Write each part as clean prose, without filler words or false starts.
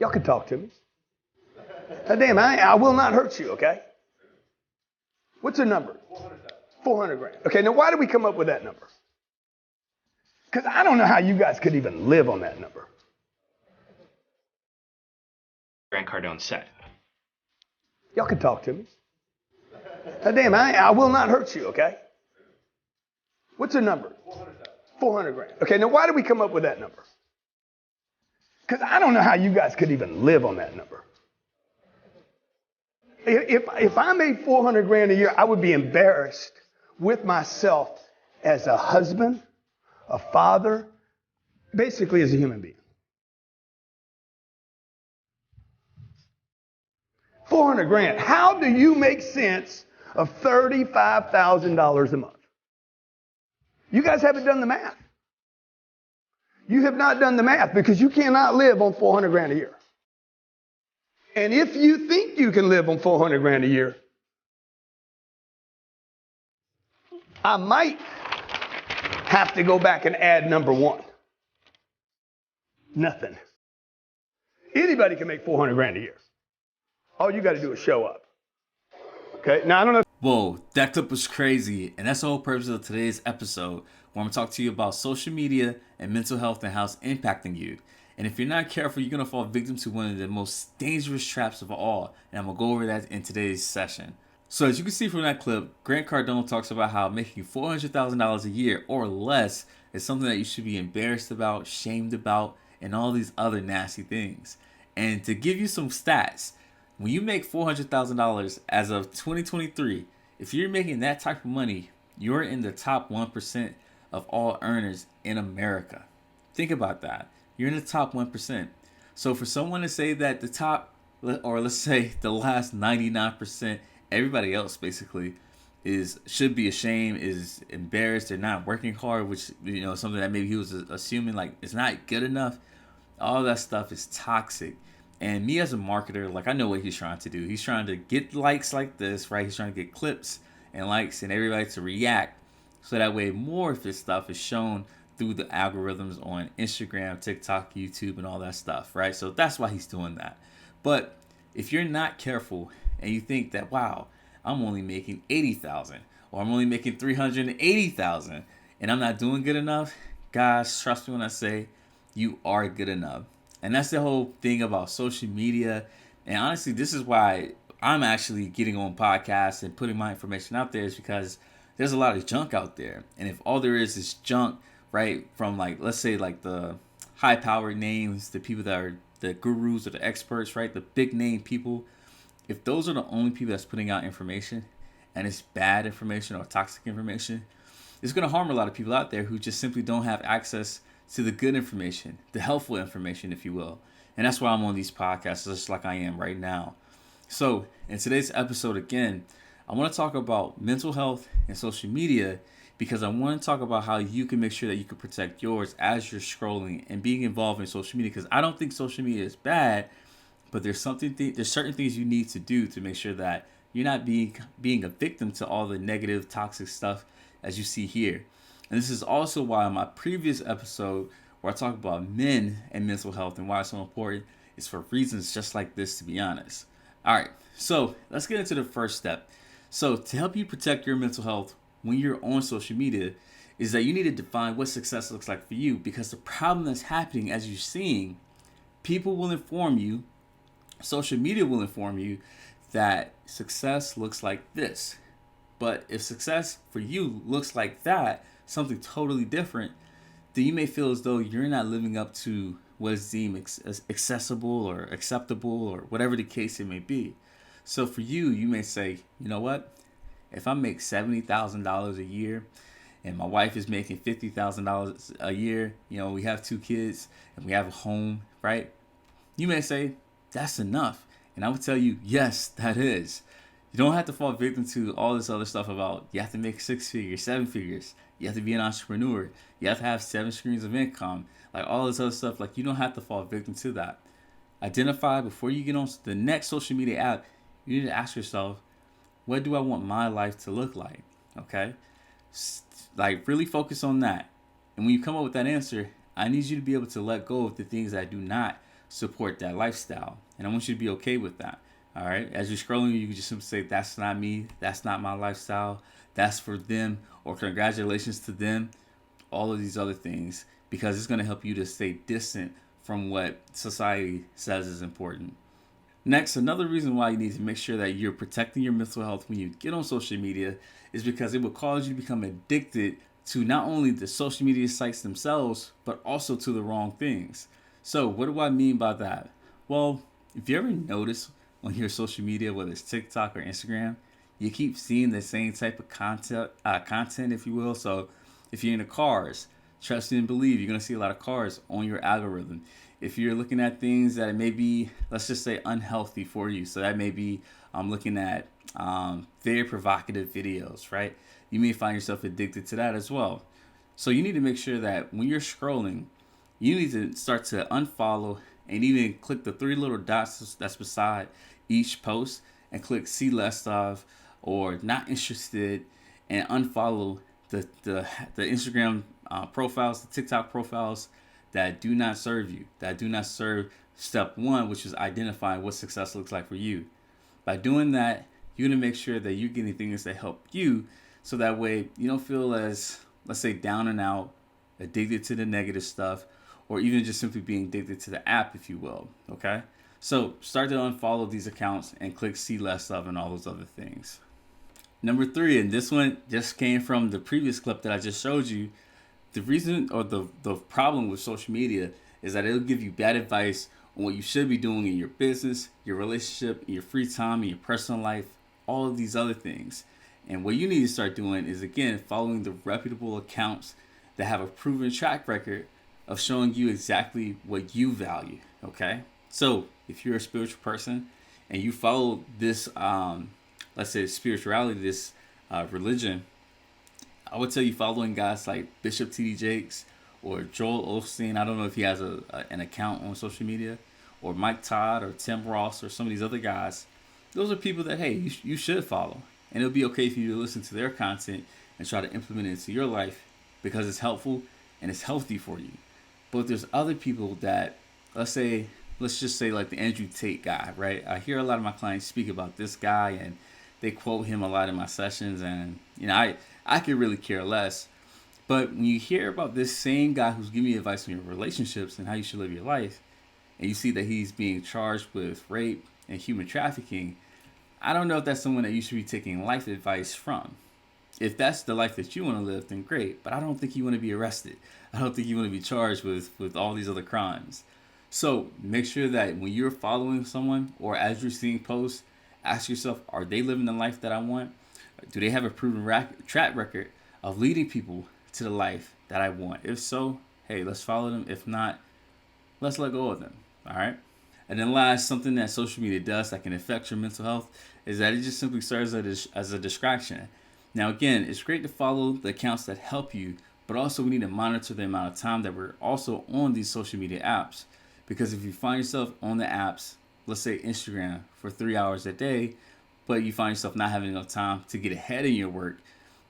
Y'all can talk to me. Damn, I will not hurt you, okay? What's the number? 400 grand. Okay, now why did we come up with that number? Because I don't know how you guys could even live on that number. Grant Cardona said. Y'all can talk to me. Damn, I will not hurt you, okay? What's the number? 400 grand. Okay, now why did we come up with that number? Because I don't know how you guys could even live on that number. If I made 400 grand a year, I would be embarrassed with myself as a husband, a father, basically as a human being. 400 grand. How do you make sense of $35,000 a month? You guys haven't done the math. You have not done the math because you cannot live on 400 grand a year. And if you think you can live on 400 grand a year, I might have to go back and add number one. Nothing. Anybody can make 400 grand a year. All you got to do is show up. Okay? Now, I don't know. Whoa, that clip was crazy. And that's the whole purpose of today's episode, where I'm going to talk to you about social media and mental health and how it's impacting you. And if you're not careful, you're going to fall victim to one of the most dangerous traps of all. And I'm going to go over that in today's session. So as you can see from that clip, Grant Cardona talks about how making $400,000 a year or less is something that you should be embarrassed about, shamed about, and all these other nasty things. And to give you some stats, when you make $400,000 as of 2023, if you're making that type of money, you're in the top 1% of all earners in America. Think about that. You're in the top 1%. So for someone to say that the top, or let's say the last 99%, everybody else basically should be ashamed, is embarrassed, they're not working hard, which, you know, something that maybe he was assuming like it's not good enough. All that stuff is toxic. And me as a marketer, like, I know what he's trying to do. He's trying to get likes like this, right? He's trying to get clips and likes and everybody to react, so that way more of his stuff is shown through the algorithms on Instagram, TikTok, YouTube, and all that stuff, right? So that's why he's doing that. But if you're not careful and you think that, wow, I'm only making $80,000 or I'm only making $380,000 and I'm not doing good enough, guys, trust me when I say you are good enough. And that's the whole thing about social media. And honestly, this is why I'm actually getting on podcasts and putting my information out there, is because there's a lot of junk out there. And if all there is junk, right, from like, let's say like the high powered names, the people that are the gurus or the experts, right, the big name people, if those are the only people that's putting out information and it's bad information or toxic information, it's going to harm a lot of people out there who just simply don't have access to the good information, the helpful information, if you will. And that's why I'm on these podcasts, just like I am right now. So in today's episode, again, I want to talk about mental health and social media, because I want to talk about how you can make sure that you can protect yours as you're scrolling and being involved in social media. Because I don't think social media is bad, but there's certain things you need to do to make sure that you're not being a victim to all the negative, toxic stuff as you see here. And this is also why in my previous episode, where I talk about men and mental health and why it's so important, is for reasons just like this, to be honest. All right, so let's get into the first step. So to help you protect your mental health when you're on social media is that you need to define what success looks like for you, because the problem that's happening, as you're seeing, people will inform you, social media will inform you that success looks like this. But if success for you looks like that, something totally different, then you may feel as though you're not living up to what is deemed accessible or acceptable, or whatever the case it may be. So for you, you may say, you know what? If I make $70,000 a year and my wife is making $50,000 a year, you know, we have 2 kids and we have a home, right? You may say, that's enough. And I would tell you, yes, that is. You don't have to fall victim to all this other stuff about you have to make 6 figures, 7 figures. You have to be an entrepreneur. You have to have 7 streams of income. Like all this other stuff, like you don't have to fall victim to that. Identify before you get on the next social media app. You need to ask yourself, what do I want my life to look like? Okay? Like really focus on that. And when you come up with that answer, I need you to be able to let go of the things that do not support that lifestyle. And I want you to be okay with that. All right. As you're scrolling, you can just simply say, that's not me. That's not my lifestyle. That's for them, or congratulations to them. All of these other things, because it's going to help you to stay distant from what society says is important. Next, another reason why you need to make sure that you're protecting your mental health when you get on social media is because it will cause you to become addicted to not only the social media sites themselves, but also to the wrong things. So what do I mean by that? Well, if you ever notice on your social media, whether it's TikTok or Instagram, you keep seeing the same type of content, if you will. So if you're into cars, trust and believe, you're going to see a lot of cars on your algorithm. If you're looking at things that may be, let's just say, unhealthy for you, so that may be looking at very provocative videos, right? You may find yourself addicted to that as well. So you need to make sure that when you're scrolling, you need to start to unfollow and even click the three little dots that's beside each post and click see less of or not interested, and unfollow the Instagram profiles, the TikTok profiles that do not serve you, that do not serve step one, which is identifying what success looks like for you. By doing that, you're going to make sure that you're getting things that help you, so that way you don't feel as, let's say, down and out, addicted to the negative stuff, or even just simply being addicted to the app, if you will. Okay? So start to unfollow these accounts and click see less of and all those other things. Number 3, and this one just came from the previous clip that I just showed you. The reason, or the problem with social media, is that it'll give you bad advice on what you should be doing in your business, your relationship, in your free time, in your personal life, all of these other things. And what you need to start doing is, again, following the reputable accounts that have a proven track record of showing you exactly what you value. Okay? So if you're a spiritual person and you follow this, let's say spirituality, this religion, I would tell you following guys like Bishop T.D. Jakes or Joel Osteen. I don't know if he has an account on social media, or Mike Todd or Tim Ross or some of these other guys. Those are people that, hey, you should follow. And it'll be okay for you to listen to their content and try to implement it into your life because it's helpful and it's healthy for you. But there's other people that, let's just say like the Andrew Tate guy, right? I hear a lot of my clients speak about this guy and they quote him a lot in my sessions, and I could really care less. But when you hear about this same guy who's giving you advice on your relationships and how you should live your life, and you see that he's being charged with rape and human trafficking, I don't know if that's someone that you should be taking life advice from. If that's the life that you want to live, then great. But I don't think you want to be arrested. I don't think you want to be charged with all these other crimes. So make sure that when you're following someone or as you're seeing posts, ask yourself, are they living the life that I want? Do they have a proven track record of leading people to the life that I want? If so, hey, let's follow them. If not, let's let go of them. All right? And then last, something that social media does that can affect your mental health is that it just simply serves as a distraction. Now, again, it's great to follow the accounts that help you, but also we need to monitor the amount of time that we're also on these social media apps. Because if you find yourself on the apps, let's say Instagram, for 3 hours a day, but you find yourself not having enough time to get ahead in your work,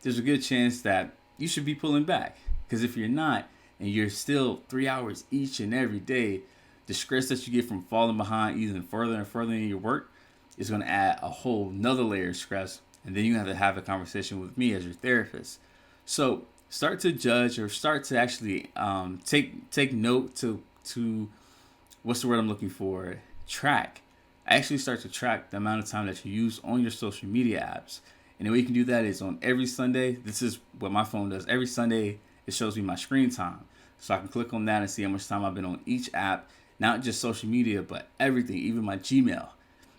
there's a good chance that you should be pulling back. Because if you're not, and you're still 3 hours each and every day, the stress that you get from falling behind even further and further in your work is going to add a whole nother layer of stress. And then you have to have a conversation with me as your therapist. So start to judge, or start to actually take note to what's the word I'm looking for? Track. Actually start to track the amount of time that you use on your social media apps. And the way you can do that is on every Sunday. This is what my phone does. Every Sunday, it shows me my screen time. So I can click on that and see how much time I've been on each app. Not just social media, but everything, even my Gmail.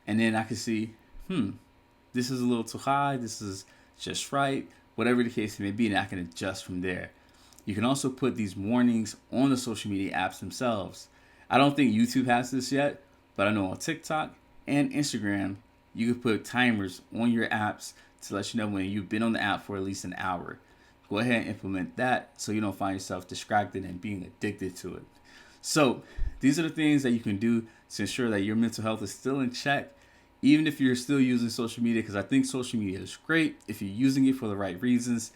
And then I can see, this is a little too high. This is just right. Whatever the case may be, and I can adjust from there. You can also put these warnings on the social media apps themselves. I don't think YouTube has this yet, but I know on TikTok and Instagram, you can put timers on your apps to let you know when you've been on the app for at least an hour. Go ahead and implement that so you don't find yourself distracted and being addicted to it. So these are the things that you can do to ensure that your mental health is still in check, even if you're still using social media, because I think social media is great if you're using it for the right reasons.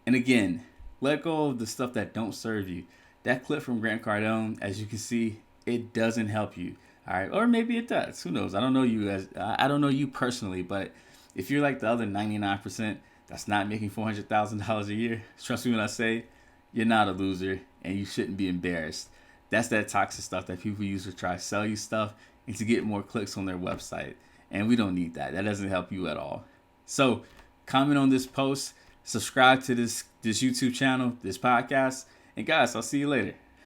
And again, let go of the stuff that don't serve you. That clip from Grant Cardone, as you can see, it doesn't help you. All right, or maybe it does. Who knows? I don't know you I don't know you personally, but if you're like the other 99% that's not making $400,000 a year, trust me when I say you're not a loser and you shouldn't be embarrassed. That's that toxic stuff that people use to try to sell you stuff and to get more clicks on their website. And we don't need that. That doesn't help you at all. So comment on this post, subscribe to this YouTube channel, this podcast, and guys, I'll see you later.